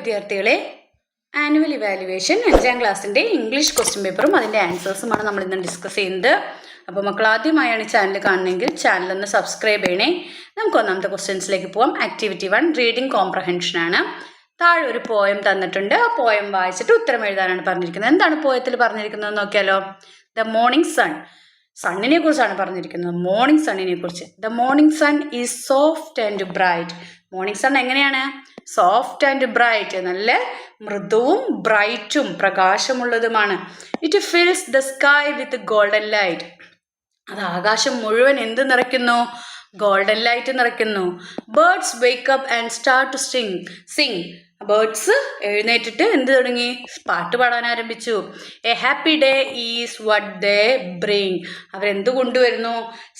വിദ്യാർത്ഥികളെ, annual evaluation 5ാം ക്ലാസ്സിൻ്റെ English question പേപ്പറും അതിൻ്റെ ആൻസേഴ്സുമാണ് നമ്മൾ ഇന്ന് ഡിസ്കസ് ചെയ്യുന്നത്. അപ്പോൾ മക്കൾ ആദ്യമായാണ് ഈ ചാനൽ കാണുന്നതെങ്കിൽ ചാനലൊന്ന് സബ്സ്ക്രൈബ് ചെയ്യണേ. നമുക്ക് ഒന്നാമത്തെ ക്വസ്റ്റ്യൻസിലേക്ക് പോവാം. ആക്ടിവിറ്റി 1 റീഡിംഗ് കോംപ്രഹെൻഷനാണ്. താഴെ ഒരു പോയം തന്നിട്ടുണ്ട്. ആ പോയം വായിച്ചിട്ട് ഉത്തരം എഴുതാനാണ് പറഞ്ഞിരിക്കുന്നത്. എന്താണ് പോയത്തിൽ പറഞ്ഞിരിക്കുന്നത് നോക്കിയാലോ. ദ മോർണിംഗ് സൺ, സണ്ണിനെ കുറിച്ചാണ് പറഞ്ഞിരിക്കുന്നത്. മോർണിംഗ് സണ്ണിനെ കുറിച്ച്. The morning sun is soft and bright. Morning sun എങ്ങനെയാണ്? സോഫ്റ്റ് ആൻഡ് ബ്രൈറ്റ്, നല്ല മൃദുവും ബ്രൈറ്റും പ്രകാശമുള്ളതുമാണ്. It fills the sky with golden light. അത് ആകാശം മുഴുവൻ എന്ത് നിറയ്ക്കുന്നു? ഗോൾഡൻ ലൈറ്റ് നിറയ്ക്കുന്നു. Birds wake up and start to sing. Birds എഴുന്നേറ്റിട്ട് എന്ത് തുടങ്ങി? പാട്ട് പാടാൻ ആരംഭിച്ചു. A happy day is what they bring. അവരെന്ത് കൊണ്ടുവരുന്നു?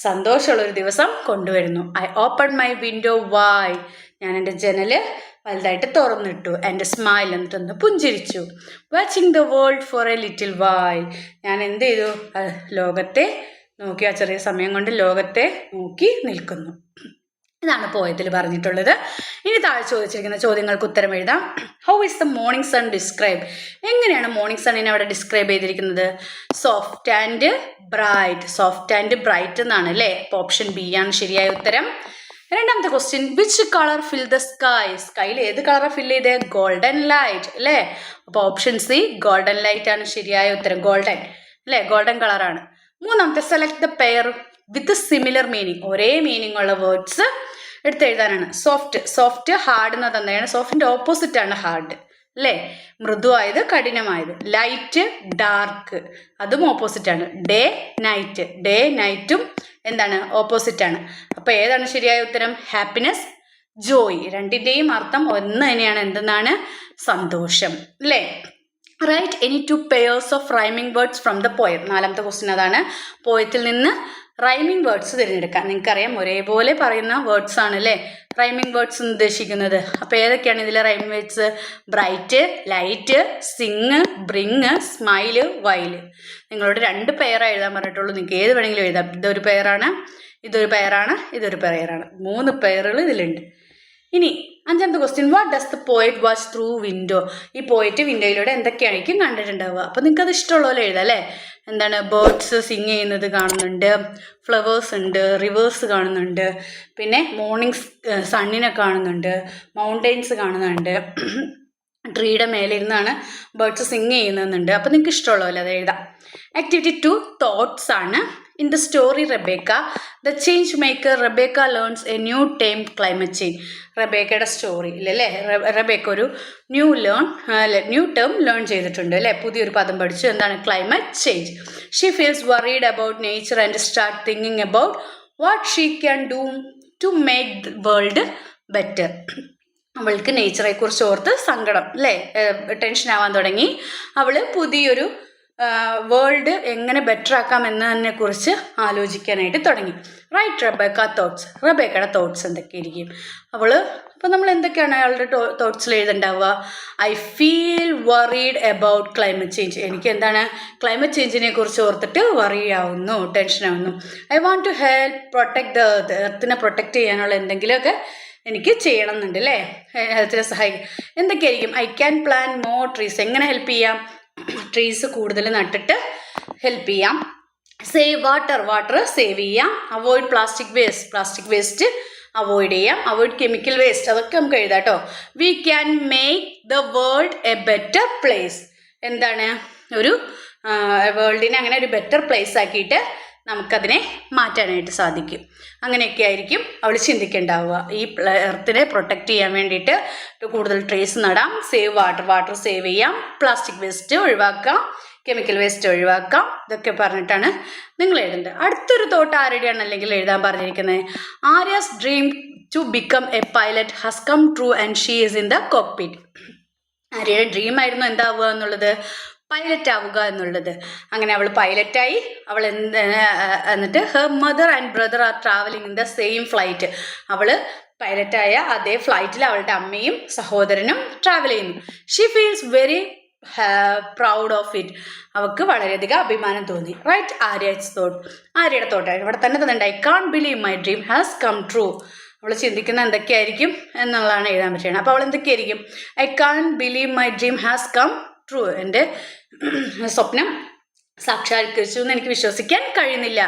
സന്തോഷമുള്ളൊരു ദിവസം കൊണ്ടുവരുന്നു. I open my window wide. ഞാൻ എൻ്റെ ജനല് വലുതായിട്ട് തുറന്നിട്ടു. എൻ്റെ സ്മൈൽ എന്നിട്ടൊന്ന് പുഞ്ചിരിച്ചു. Watching the world four A little while. ഞാൻ എന്ത് ചെയ്തു? ലോകത്തെ നോക്കി, ആ ചെറിയ സമയം കൊണ്ട് ലോകത്തെ നോക്കി നിൽക്കുന്നു. ഇതാണ് പോയത്തിൽ പറഞ്ഞിട്ടുള്ളത്. ഇനി താഴെ ചോദിച്ചിരിക്കുന്ന ചോദ്യങ്ങൾക്ക് ഉത്തരം എഴുതാം. How is the morning sun describe? എങ്ങനെയാണ് മോർണിംഗ് സണ്ണിനെ അവിടെ ഡിസ്ക്രൈബ് ചെയ്തിരിക്കുന്നത്? Soft and bright. Soft and bright എന്നാണ് അല്ലേ? അപ്പോൾ ഓപ്ഷൻ ബി ആണ് ശരിയായ ഉത്തരം. രണ്ടാമത്തെ question, which colour fill the sky? സ്കൈയിൽ ഏത് കളറാണ് ഫിൽ ചെയ്തത്? ഗോൾഡൻ ലൈറ്റ് അല്ലേ? അപ്പോൾ ഓപ്ഷൻ സി ഗോൾഡൻ ലൈറ്റ് ആണ് ശരിയായ ഉത്തരം. ഗോൾഡൻ അല്ലേ? ഗോൾഡൻ കളറാണ്. മൂന്നാമത്തെ, select the pair with similar meaning. ഒരേ മീനിങ് ഉള്ള വേർഡ്സ് എടുത്ത് എഴുതാനാണ്. സോഫ്റ്റ് ഹാർഡ് എന്ന് തന്നെയാണ്. സോഫ്റ്റിന്റെ ഓപ്പോസിറ്റ് ആണ് ഹാർഡ് അല്ലേ? മൃദുവായത് കഠിനമായത്. ലൈറ്റ് ഡാർക്ക്, അതും ഓപ്പോസിറ്റ് ആണ്. ഡേ നൈറ്റും എന്താണ്? ഓപ്പോസിറ്റ് ആണ്. അപ്പൊ ഏതാണ് ശരിയായ ഉത്തരം? Happiness, joy. രണ്ടിന്റെയും അർത്ഥം ഒന്ന് തന്നെയാണ്. എന്തെന്നാണ്? സന്തോഷം അല്ലേ? Write any 2 pairs of rhyming words from the poem. നാലാമത്തെ ക്വസ്റ്റ്യൻ അതാണ്. പോയത്തിൽ നിന്ന് റൈമിംഗ് വേർഡ്സ് തിരഞ്ഞെടുക്കാം. നിങ്ങൾക്കറിയാം ഒരേപോലെ പറയുന്ന വേർഡ്സ് ആണ് അല്ലേ റൈമിംഗ് വേർഡ്സ് ഉദ്ദേശിക്കുന്നത്. അപ്പോൾ ഏതൊക്കെയാണ് ഇതിലെ rhyming words? Bright, light, sing, bring, smile, while. നിങ്ങളോട് 2 പെയറാണ് എഴുതാൻ പറഞ്ഞിട്ടുള്ളൂ. നിങ്ങൾക്ക് ഏത് വേണമെങ്കിലും എഴുതാം. ഇതൊരു പെയറാണ്, ഇതൊരു പെയറാണ്, ഇതൊരു പെയറാണ്. 3 പെയറുകൾ ഇതിലുണ്ട്. ഇനി 5ാമത്തെ question, what does the poet watch through window? ഈ പോയറ്റ് വിൻഡോയിലൂടെ എന്തൊക്കെയായിരിക്കും കണ്ടിട്ടുണ്ടാവുക? അപ്പോൾ നിങ്ങൾക്ക് അത് ഇഷ്ടമുള്ള പോലെ എഴുതാം അല്ലേ? എന്താണ്? ബേർഡ്സ് സിങ് ചെയ്യുന്നത് കാണുന്നുണ്ട്, ഫ്ലവേഴ്സ് ഉണ്ട്, റിവേഴ്സ് കാണുന്നുണ്ട്, പിന്നെ മോർണിംഗ് സണ്ണിനെ കാണുന്നുണ്ട്, മൗണ്ടെയിൻസ് കാണുന്നുണ്ട്, ട്രീയുടെ മേലെ ഇരുന്നാണ് ബേർഡ്സ് സിങ് ചെയ്യുന്നുണ്ട്. അപ്പോൾ നിങ്ങൾക്ക് ഇഷ്ടമുള്ള പോലെ അത് എഴുതാം. ആക്ടിവിറ്റി 2 തോട്ട്സ് ആണ്. In the story Rebecca the change maker, Rebecca learns a new term climate change. റെബേക്കയുടെ സ്റ്റോറി ഇല്ലല്ലേ? റെബേക്ക ഒരു ന്യൂ ടേം ലേൺ ചെയ്തിട്ടുണ്ട് അല്ലേ? പുതിയൊരു പദം പഠിച്ചു. എന്താണ്? Climate change. She feels worried about nature and start thinking about what she can do to make the world better. അവൾക്ക് നേച്ചറെ കുറിച്ച് ഓർത്ത് സങ്കടം അല്ലേ? ടെൻഷൻ ആവാൻ തുടങ്ങി. അവള് പുതിയൊരു വേൾഡ് എങ്ങനെ ബെറ്റർ ആക്കാം എന്നതിനെ കുറിച്ച് ആലോചിക്കാനായിട്ട് തുടങ്ങി. Right Rebecca thoughts. റെബേക്കയുടെ തോട്ട്സ് എന്തൊക്കെയായിരിക്കും? അപ്പോൾ നമ്മൾ എന്തൊക്കെയാണ് അയാളുടെ തോട്ട്സിൽ എഴുതണ്ടാവുക? I feel worried about climate change. എനിക്ക് എന്താണ്? ക്ലൈമറ്റ് ചേഞ്ചിനെ കുറിച്ച് ഓർത്തിട്ട് വറി ആവുന്നു, ടെൻഷൻ ആവുന്നു. I want to help protect the earth. എർത്തിനെ പ്രൊട്ടക്ട് ചെയ്യാനുള്ള എന്തെങ്കിലുമൊക്കെ എനിക്ക് ചെയ്യണം എന്നുണ്ട് അല്ലേ? ഹെൽത്തിനെ സഹായിക്കും. എന്തൊക്കെയായിരിക്കും? I can plan more trees. എങ്ങനെ ഹെൽപ്പ് ചെയ്യാം? ട്രീസ് കൂടുതൽ നട്ടിട്ട് ഹെൽപ്പ് ചെയ്യാം. സേവ് വാട്ടർ സേവ് ചെയ്യാം. അവോയ്ഡ് പ്ലാസ്റ്റിക് വേസ്റ്റ് അവോയ്ഡ് ചെയ്യാം. Avoid chemical waste. അതൊക്കെ നമുക്ക് എഴുതാം കേട്ടോ. We can make the world a better place. എന്താണ്? ഒരു വേൾഡിനെ അങ്ങനെ ഒരു ബെറ്റർ പ്ലേസ് ആക്കിയിട്ട് നമുക്കതിനെ മാറ്റാനായിട്ട് സാധിക്കും. അങ്ങനെയൊക്കെ ആയിരിക്കും അവൾ ചിന്തിക്കേണ്ടാവുക. ഈ എർത്തിനെ പ്രൊട്ടക്റ്റ് ചെയ്യാൻ വേണ്ടിയിട്ട് കൂടുതൽ ട്രീസ് നടാം, സേവ് വാട്ടർ സേവ് ചെയ്യാം, പ്ലാസ്റ്റിക് വേസ്റ്റ് ഒഴിവാക്കാം, കെമിക്കൽ വേസ്റ്റ് ഒഴിവാക്കാം. ഇതൊക്കെ പറഞ്ഞിട്ടാണ് നിങ്ങൾ എഴുതേണ്ടത്. അടുത്തൊരു തോട്ട് ആരുടെയാണ് അല്ലെങ്കിൽ എഴുതാൻ പറഞ്ഞിരിക്കുന്നത്? Arya's dream to become a pilot has come true and she is in the cockpit. ആര്യയുടെ ഡ്രീം ആയിരുന്നു എന്താവുക എന്നുള്ളത്? പൈലറ്റ് ആവുക എന്നുള്ളത്. അങ്ങനെ അവൾ പൈലറ്റായി. അവൾ എന്നിട്ട് her mother and brother are travelling in the same flight. അവൾ പൈലറ്റായ അതേ ഫ്ലൈറ്റിൽ അവളുടെ അമ്മയും സഹോദരനും ട്രാവൽ ചെയ്യുന്നു. She feels very proud of it. അവൾക്ക് വളരെയധികം അഭിമാനം തോന്നി. റൈറ്റ് ആര്യയുടെ തോട്ടാണ് ഇവിടെ തന്നെ തന്നിട്ടുണ്ട്. I can't believe my dream has come true. അവൾ ചിന്തിക്കുന്ന എന്തൊക്കെയായിരിക്കും എന്നുള്ളതാണ് എഴുതാൻ പറ്റുന്നത്. അപ്പോൾ അവൾ എന്തൊക്കെയായിരിക്കും? I can't believe my dream has come true. എൻ്റെ സ്വപ്നം സാക്ഷാത്കരിച്ചു എന്ന് എനിക്ക് വിശ്വസിക്കാൻ കഴിയുന്നില്ല.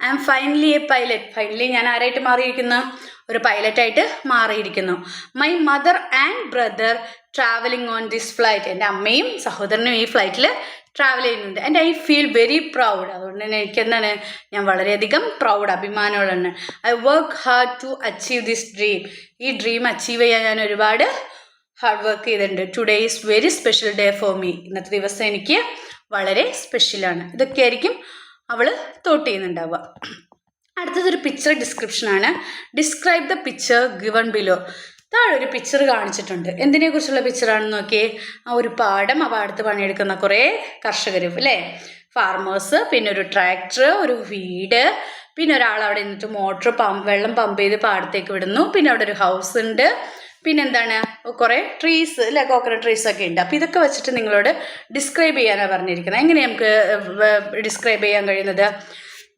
I am finally a pilot. Finally ഞാൻ ആരായിട്ട് മാറിയിരിക്കുന്നു? ഒരു പൈലറ്റായിട്ട് മാറിയിരിക്കുന്നു. My mother and brother travelling on this flight. എൻ്റെ അമ്മയും സഹോദരനും ഈ ഫ്ലൈറ്റിൽ ട്രാവൽ ചെയ്യുന്നുണ്ട്. And I feel very proud. അതുകൊണ്ട് തന്നെ എനിക്കെന്താണ്, ഞാൻ വളരെയധികം പ്രൗഡ്, അഭിമാനമുള്ളതാണ്. I work hard to achieve this dream. ഈ ഡ്രീം അച്ചീവ് ചെയ്യാൻ ഞാൻ ഒരുപാട് ഹാർഡ് വർക്ക് ചെയ്തിട്ടുണ്ട്. Today is very special day for me. ഇന്നത്തെ ദിവസം എനിക്ക് വളരെ സ്പെഷ്യലാണ്. ഇതൊക്കെ ആയിരിക്കും അവൾ തോട്ട് ചെയ്യുന്നുണ്ടാവുക. അടുത്തതൊരു പിക്ചർ ഡിസ്ക്രിപ്ഷനാണ്. Describe the picture given below. താഴെ ഒരു പിക്ചർ കാണിച്ചിട്ടുണ്ട്. എന്തിനെക്കുറിച്ചുള്ള പിക്ചറാണെന്ന് നോക്കിയേ. ആ ഒരു പാടം, ആ പാടത്ത് പണിയെടുക്കുന്ന കുറേ കർഷകരും അല്ലേ, ഫാർമേഴ്സ്, പിന്നെ ഒരു ട്രാക്ടർ, ഒരു വീട്, പിന്നെ ഒരാൾ അവിടെ നിന്നിട്ട് മോട്ടർ വെള്ളം പമ്പ് ചെയ്ത് പാടത്തേക്ക് വിടുന്നു. പിന്നെ അവിടെ ഒരു ഹൗസ് ഉണ്ട്. പിന്നെന്താണ്, കുറേ ട്രീസ് അല്ലെ, കോക്കനട്ട് ട്രീസൊക്കെ ഉണ്ട്. അപ്പോൾ ഇതൊക്കെ വെച്ചിട്ട് നിങ്ങളോട് ഡിസ്ക്രൈബ് ചെയ്യാനാണ് പറഞ്ഞിരിക്കുന്നത്. എങ്ങനെ നമുക്ക് ഡിസ്ക്രൈബ് ചെയ്യാൻ കഴിയുന്നത്?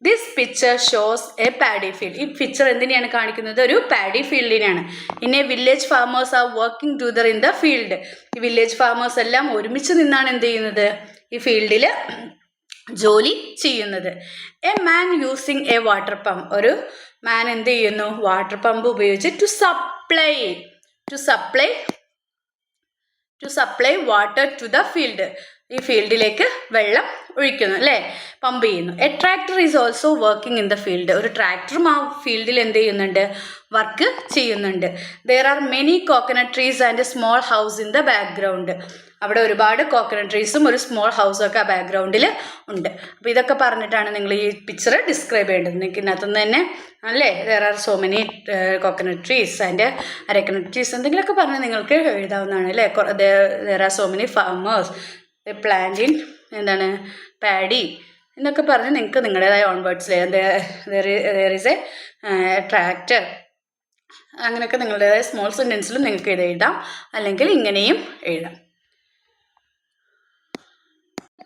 This picture shows a paddy field. ഈ പിക്ചർ എന്തിനെയാണ് കാണിക്കുന്നത്? ഒരു പാഡി ഫീൽഡിനെയാണ്. In a village farmers are working together in the field. ഈ വില്ലേജ് ഫാമേഴ്സ് എല്ലാം ഒരുമിച്ച് നിന്നാണ് എന്ത് ചെയ്യുന്നത്? ഈ ഫീൽഡിൽ ജോലി ചെയ്യുന്നത്. A man using a water pump. ഒരു മാൻ എന്ത് ചെയ്യുന്നു? വാട്ടർ പമ്പ് ഉപയോഗിച്ച് to supply water to the field. ഈ ഫീൽഡിലേക്ക് വെള്ളം ഒഴിക്കുന്നു അല്ലേ, പമ്പ് ചെയ്യുന്നു. A tractor is also working in the field. ഒരു ട്രാക്ടറും ആ ഫീൽഡിൽ എന്ത് ചെയ്യുന്നുണ്ട്? വർക്ക് ചെയ്യുന്നുണ്ട്. There are many coconut trees and A small house in the background. അവിടെ ഒരുപാട് കോക്കനട്ട് ട്രീസും ഒരു സ്മോൾ ഹൗസും ഒക്കെ ആ ബാക്ക്ഗ്രൗണ്ടിൽ ഉണ്ട്. അപ്പോൾ ഇതൊക്കെ പറഞ്ഞിട്ടാണ് നിങ്ങൾ ഈ പിക്ചർ ഡിസ്ക്രൈബ് ചെയ്യേണ്ടത്. നിങ്ങൾക്ക് ഇതിനകത്തുനിന്ന് തന്നെ അല്ലേ, there are so many coconut trees and arecanut trees എന്തെങ്കിലുമൊക്കെ പറഞ്ഞ് നിങ്ങൾക്ക് എഴുതാവുന്നതാണ് അല്ലേ. There are so many farmers plant in എന്താണ് പാഡി എന്നൊക്കെ പറഞ്ഞ് നിങ്ങൾക്ക് നിങ്ങളുടേതായ ഓൺ വേർഡ്സിൽ ദർ ഈസ് എ ട്രാക്ടർ, അങ്ങനെയൊക്കെ നിങ്ങളുടേതായ സ്മോൾ സെൻറ്റൻസിലും നിങ്ങൾക്ക് ഇത് എഴുതാം, അല്ലെങ്കിൽ ഇങ്ങനെയും എഴുതാം.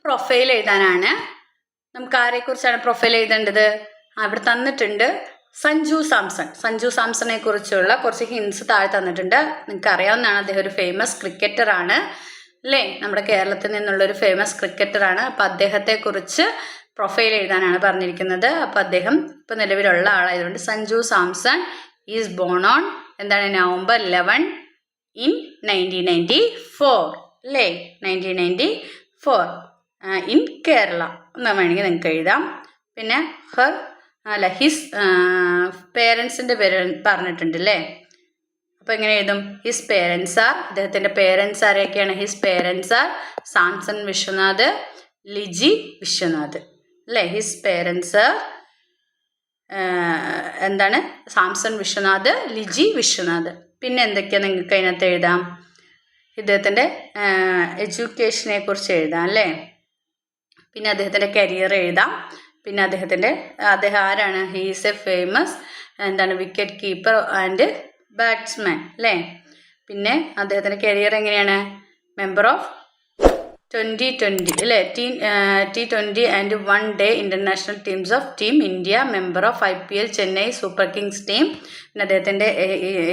പ്രൊഫൈൽ എഴുതാനാണ്. നമുക്ക് ആരെക്കുറിച്ചാണ് പ്രൊഫൈൽ എഴുതേണ്ടത്? അവിടെ തന്നിട്ടുണ്ട് സഞ്ജു സാംസണെ കുറിച്ചുള്ള കുറച്ച് ഹിൻസ് താഴെ തന്നിട്ടുണ്ട്. നിങ്ങൾക്ക് അറിയാവുന്നതാണ്, അദ്ദേഹം ഒരു ഫേമസ് ക്രിക്കറ്ററാണ് അല്ലേ, നമ്മുടെ കേരളത്തിൽ നിന്നുള്ളൊരു ഫേമസ് ക്രിക്കറ്ററാണ്. അപ്പോൾ അദ്ദേഹത്തെക്കുറിച്ച് പ്രൊഫൈൽ എഴുതാനാണ് പറഞ്ഞിരിക്കുന്നത്. അപ്പോൾ അദ്ദേഹം ഇപ്പോൾ നിലവിലുള്ള ആളായതുകൊണ്ട് Sanju Samson is born on എന്താണ് November 11 in 1994 അല്ലേ, 1994 ഇൻ കേരള എന്ന് വേണമെങ്കിൽ നിങ്ങൾക്ക് എഴുതാം. പിന്നെ ഹിസ് പേരൻസിൻ്റെ പേര് പറഞ്ഞിട്ടുണ്ട് അല്ലേ. അപ്പോൾ എങ്ങനെ എഴുതും? ഹിസ് പേരൻസ് ആർ, അദ്ദേഹത്തിൻ്റെ പേരൻസ് ആരൊക്കെയാണ്? His parents are Samson Viswanath, Liji Viswanath അല്ലേ. ഹിസ് പേരൻസ് എന്താണ്? സാംസൺ വിശ്വനാഥ്, ലിജി വിശ്വനാഥ്. പിന്നെ എന്തൊക്കെയാണ് നിങ്ങൾക്ക് അതിനകത്ത് എഴുതാം? ഇദ്ദേഹത്തിൻ്റെ എഡ്യൂക്കേഷനെ കുറിച്ച് എഴുതാം അല്ലേ. പിന്നെ അദ്ദേഹത്തിൻ്റെ കരിയർ എഴുതാം. പിന്നെ അദ്ദേഹം ആരാണ്? ഹീ ഈസ് എ ഫേമസ് എന്താണ് വിക്കറ്റ് കീപ്പർ ആൻഡ് ബാറ്റ്സ്മാൻ അല്ലേ. പിന്നെ അദ്ദേഹത്തിൻ്റെ കരിയർ എങ്ങനെയാണ്? മെമ്പർ ഓഫ് 2020 അല്ലേ, T20 and 1 day international teams of team India, member of IPL Chennai Super Kings team. പിന്നെ അദ്ദേഹത്തിൻ്റെ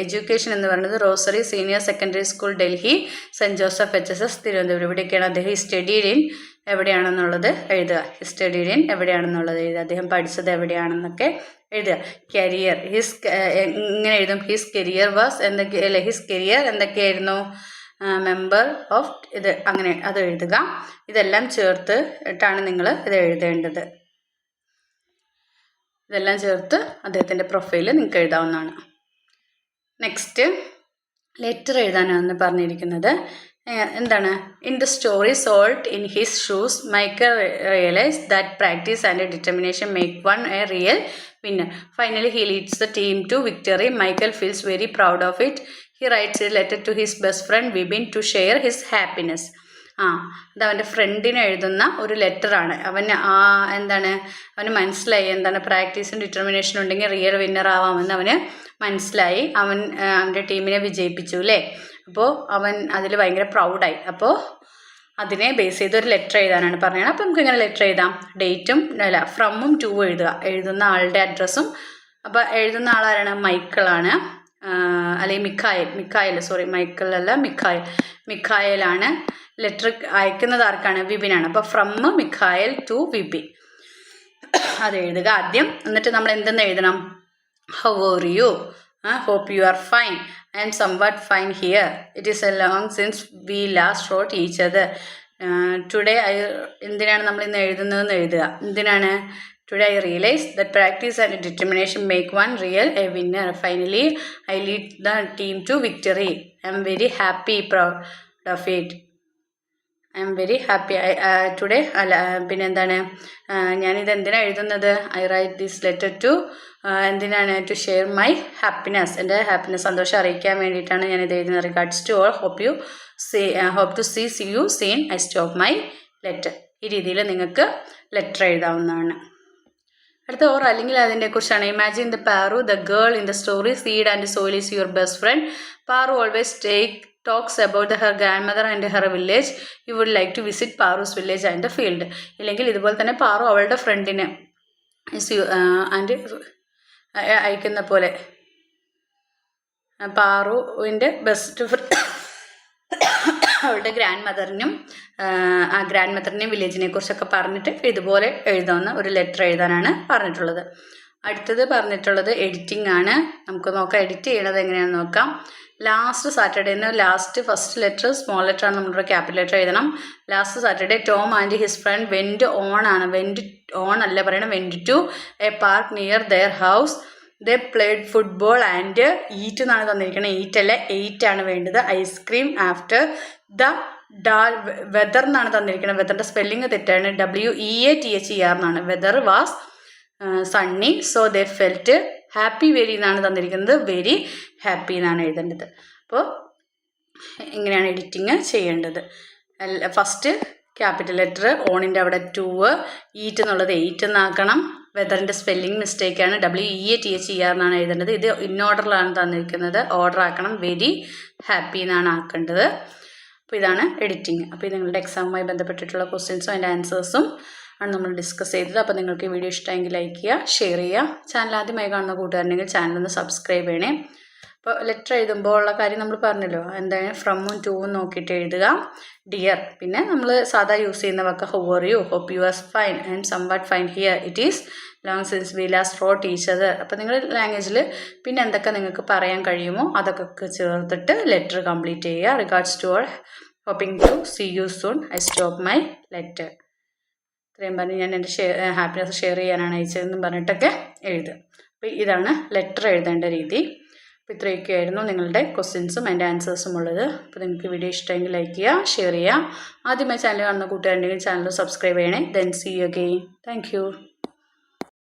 എഡ്യൂക്കേഷൻ എന്ന് പറയുന്നത് Rosary Senior Secondary School Delhi, Saint Joseph HSS Thiruvananthapuram. ഇവിടെയൊക്കെയാണ് അദ്ദേഹം സ്റ്റഡീഡ് ഇൻ എവിടെയാണെന്നുള്ളത് എഴുതുക. സ്റ്റഡീഡ് ഇൻ എവിടെയാണെന്നുള്ളത് എഴുതുക. അദ്ദേഹം പഠിച്ചത് എവിടെയാണെന്നൊക്കെ എഴുതുക. കരിയർ ഇങ്ങനെ എഴുതും. ഹിസ് കരിയർ വാസ് എന്തൊക്കെ അല്ലേ, ഹിസ് കരിയർ എന്തൊക്കെയായിരുന്നു? മെമ്പർ ഓഫ് ഇത്, അങ്ങനെ അത് എഴുതുക. ഇതെല്ലാം ചേർത്ത് ഇട്ടാണ് നിങ്ങൾ ഇത് എഴുതേണ്ടത്. ഇതെല്ലാം ചേർത്ത് അദ്ദേഹത്തിൻ്റെ പ്രൊഫൈൽ നിങ്ങൾക്ക് എഴുതാവുന്നതാണ്. നെക്സ്റ്റ് ലെറ്റർ എഴുതാനാണ് പറഞ്ഞിരിക്കുന്നത്. എന്താണ്? In the story salt in his shoes Michael realise that practice and determination make one a real winner. Finally he leads the team to victory. Michael feels very proud of it. He writes a letter to his best friend Vibin to share his happiness. അത് അവൻ്റെ ഫ്രണ്ടിന് എഴുതുന്ന ഒരു ലെറ്ററാണ്. അവന് മനസ്സിലായി എന്താണ് പ്രാക്ടീസും ഡിറ്റർമിനേഷനും ഉണ്ടെങ്കിൽ real winner ആവാമെന്ന് അവന് മനസ്സിലായി. അവൻ്റെ ടീമിനെ വിജയിപ്പിച്ചു അല്ലേ. അപ്പോൾ അവൻ അതിൽ ഭയങ്കര പ്രൗഡായി. അപ്പോൾ അതിനെ ബേസ് ചെയ്തൊരു ലെറ്റർ എഴുതാനാണ് പറഞ്ഞത്. അപ്പോൾ നമുക്ക് ഇങ്ങനെ ലെറ്റർ എഴുതാം. ഡേറ്റും ഫ്രമും ടു എഴുതുക, എഴുതുന്ന ആളുടെ അഡ്രസ്സും. അപ്പോൾ എഴുതുന്ന ആളാരാണ്? മൈക്കിളാണ്. അല്ലെങ്കിൽ മിഖായലാണ് ലെറ്റർ അയക്കുന്നത് ആർക്കാണ്? വിപിനാണ്. അപ്പോൾ ഫ്രം മിഖായൽ ടു വിപിൻ അത് എഴുതുക ആദ്യം. എന്നിട്ട് നമ്മൾ എന്തെന്ന് എഴുതണം? How are you? Hope you are fine. I am somewhat fine here. It is a long since we last wrote each other. Today എന്തിനാണ് നമ്മൾ ഇന്ന് എഴുതുന്നതെന്ന് എഴുതുക. എന്തിനാണ്? Today I realise that practice and determination make one real a winner. Finally I lead the team to victory. I am very happy, proud of it. I am very happy today. അല്ല, പിന്നെ എന്താണ്? ഞാനിത് എന്തിനാണ് എഴുതുന്നത്? I write this letter to എന്തിനാണ്? To share my happiness. എൻ്റെ happiness, സന്തോഷം അറിയിക്കാൻ വേണ്ടിയിട്ടാണ് ഞാനിത് എഴുതുന്നത്. Regards to all, hope to see you soon. I stop my letter. ഈ രീതിയിൽ നിങ്ങൾക്ക് ലെറ്റർ എഴുതാവുന്നതാണ്. അടുത്ത ഓർ അല്ലെങ്കിൽ അതിനെക്കുറിച്ചാണ്. Imagine the Paru, the girl in the story. Seed and soil is your best friend. Paru always talks about her grandmother and her village. You would like to visit Paru's village and the field. ഇല്ലെങ്കിൽ ഇതുപോലെ തന്നെ പാറു അവളുടെ ഫ്രണ്ടിനെ and അയക്കുന്ന പോലെ പാറുവിൻ്റെ best അവളുടെ grand മദറിനെയും വില്ലേജിനെ കുറിച്ചൊക്കെ പറഞ്ഞിട്ട് ഇതുപോലെ എഴുതാവുന്ന ഒരു ലെറ്റർ എഴുതാനാണ് പറഞ്ഞിട്ടുള്ളത്. അടുത്തത് പറഞ്ഞിട്ടുള്ളത് എഡിറ്റിംഗ് ആണ്. നമുക്ക് നോക്കാം എഡിറ്റ് ചെയ്യണത് എങ്ങനെയാണെന്ന് നോക്കാം. ലാസ്റ്റ് സാറ്റർഡേന്ന് ഫസ്റ്റ് ലെറ്റർ സ്മോൾ ലെറ്റർ ആണ്, നമ്മളുടെ ക്യാപിറ്റൽ ലെറ്റർ എഴുതണം. Last Saturday Tom and his friend went on ആണ്. വെൻറ്റ് ഓൺ അല്ല പറയണം, went to a park near their house. They played football and eat എന്നാണ് തന്നിരിക്കുന്നത്. ഈറ്റ് അല്ല, 8 ആണ് വേണ്ടത്. ഐസ്ക്രീം ആഫ്റ്റർ ദ വെദർ എന്നാണ് തന്നിരിക്കുന്നത്. വെദറിൻ്റെ സ്പെല്ലിങ് തെറ്റാണ്. WEATHER എന്നാണ്. Weather was Sunny, so they felt happy. Very എന്നാണ് തന്നിരിക്കുന്നത്. വെരി ഹാപ്പി എന്നാണ് എഴുതേണ്ടത്. അപ്പോൾ ഇങ്ങനെയാണ് എഡിറ്റിങ് ചെയ്യേണ്ടത്. ഫസ്റ്റ് ക്യാപിറ്റൽ ലെറ്റർ, ഓണിൻ്റെ അവിടെ 2, ഈറ്റ് എന്നുള്ളത് 8 എന്നാക്കണം. വെദറിൻ്റെ സ്പെല്ലിംഗ് മിസ്റ്റേക്കാണ്. WEATHER എന്നാണ് എഴുതേണ്ടത്. ഇത് ഇൻ ഓർഡറിലാണ് തന്നിരിക്കുന്നത്, ഓർഡർ ആക്കണം. വെരി ഹാപ്പി എന്നാണ് ആക്കേണ്ടത്. അപ്പോൾ ഇതാണ് എഡിറ്റിംഗ്. അപ്പോൾ ഇത് നിങ്ങളുടെ എക്സാമുമായി ബന്ധപ്പെട്ടിട്ടുള്ള ക്വസ്റ്റ്യൻസും അതിൻ്റെ ആൻസേഴ്സും ആണ് നമ്മൾ ഡിസ്കസ് ചെയ്തത്. അപ്പോൾ നിങ്ങൾക്ക് ഈ വീഡിയോ ഇഷ്ടമെങ്കിൽ ലൈക്ക് ചെയ്യുക, ഷെയർ ചെയ്യുക. ചാനൽ ആദ്യമായി കാണുന്ന കൂട്ടുകാരുണ്ടെങ്കിൽ ചാനലൊന്ന് സബ്സ്ക്രൈബ് ചെയ്യണേ. അപ്പോൾ ലെറ്റർ എഴുതുമ്പോൾ ഉള്ള കാര്യം നമ്മൾ പറഞ്ഞല്ലോ, എന്താണ് ഫ്രമും ടൂവും നോക്കിയിട്ട് എഴുതുക. ഡിയർ, പിന്നെ നമ്മൾ സാധാ യൂസ് ചെയ്യുന്ന വാക്ക് how are you, hope you are fine, I am somewhat fine here, it is long since we last wrote each other. അപ്പോൾ നിങ്ങളുടെ ലാംഗ്വേജിൽ പിന്നെ എന്തൊക്കെ നിങ്ങൾക്ക് പറയാൻ കഴിയുമോ അതൊക്കെ ചേർത്തിട്ട് ലെറ്റർ കംപ്ലീറ്റ് ചെയ്യുക. Regards to all, hoping to see you soon, I stop my letter. ഇത്രയും പറഞ്ഞ് ഞാൻ എൻ്റെ ഹാപ്പിനെസ് ഷെയർ ചെയ്യാനാണ് അയച്ചതെന്നും പറഞ്ഞിട്ടൊക്കെ എഴുതുക. അപ്പോൾ ഇതാണ് ലെറ്റർ എഴുതേണ്ട രീതി. അപ്പോൾ ഇത്രയൊക്കെയായിരുന്നു നിങ്ങളുടെ ക്വസ്റ്റ്യൻസും അതിൻ്റെ ആൻസേഴ്സും ഉള്ളത്. അപ്പോൾ നിങ്ങൾക്ക് വീഡിയോ ഇഷ്ടമെങ്കിൽ ലൈക്ക് ചെയ്യുക, ഷെയർ ചെയ്യുക. ആദ്യമായി ചാനൽ കാണുന്ന കൂട്ടുകാരുണ്ടെങ്കിൽ ചാനൽ സബ്സ്ക്രൈബ് ചെയ്യണേ. Then see you again. Thank U.